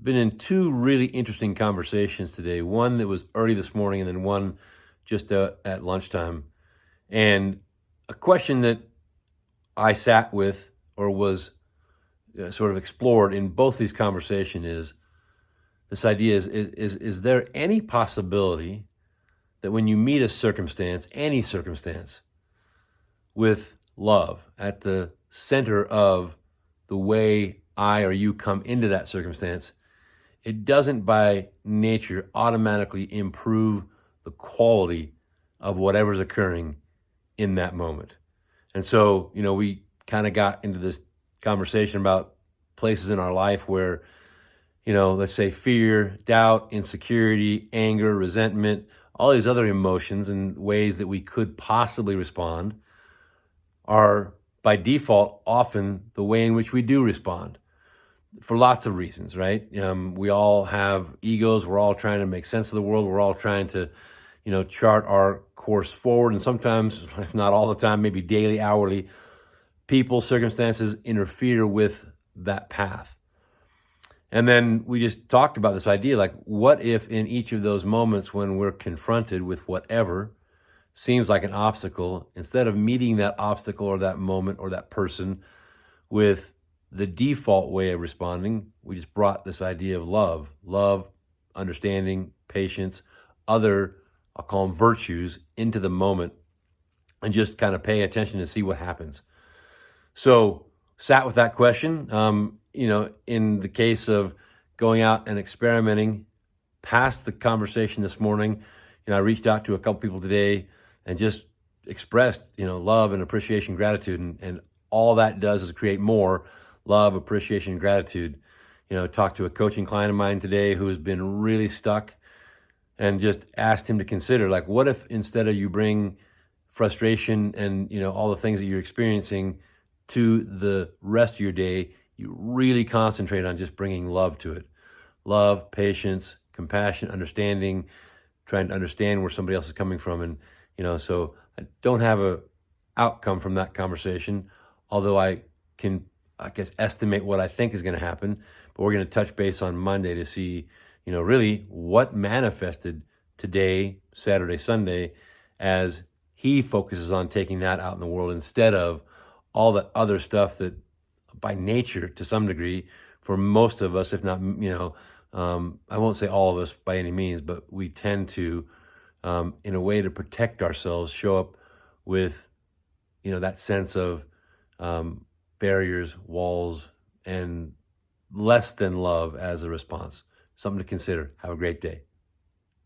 Been in two really interesting conversations today. One that was early this morning, and then one just at lunchtime. And a question that I sat with or was sort of explored in both these conversations is this idea: is there any possibility that when you meet a circumstance, any circumstance, with love at the center of the way I or you come into that circumstance, it doesn't by nature automatically improve the quality of whatever's occurring in that moment? And so, we kind of got into this conversation about places in our life where, let's say fear, doubt, insecurity, anger, resentment, all these other emotions and ways that we could possibly respond are by default often the way in which we do respond for lots of reasons, right? We all have egos. We're all trying to make sense of the world. We're all trying to, chart our course forward. And sometimes, if not all the time, maybe daily, hourly, people, circumstances interfere with that path. And then we just talked about this idea, like, what if in each of those moments when we're confronted with whatever seems like an obstacle, instead of meeting that obstacle or that moment or that person with the default way of responding, we just brought this idea of love, understanding, patience, other, I'll call them virtues, into the moment and just kind of pay attention to see what happens. So sat with that question, in the case of going out and experimenting past the conversation this morning, I reached out to a couple people today and just expressed, love and appreciation, gratitude. And all that does is create more love, appreciation, gratitude. Talked to a coaching client of mine today who has been really stuck, and just asked him to consider, like, what if instead of you bring frustration and, all the things that you're experiencing to the rest of your day, you really concentrate on just bringing love to it. Love, patience, compassion, understanding, trying to understand where somebody else is coming from. And, so I don't have a outcome from that conversation, although I can, estimate what I think is going to happen. But we're going to touch base on Monday to see, really what manifested today, Saturday, Sunday, as he focuses on taking that out in the world instead of all the other stuff that by nature, to some degree, for most of us, if not, I won't say all of us by any means, but we tend to, in a way to protect ourselves, show up with, that sense of barriers, walls, and less than love as a response. Something to consider. Have a great day.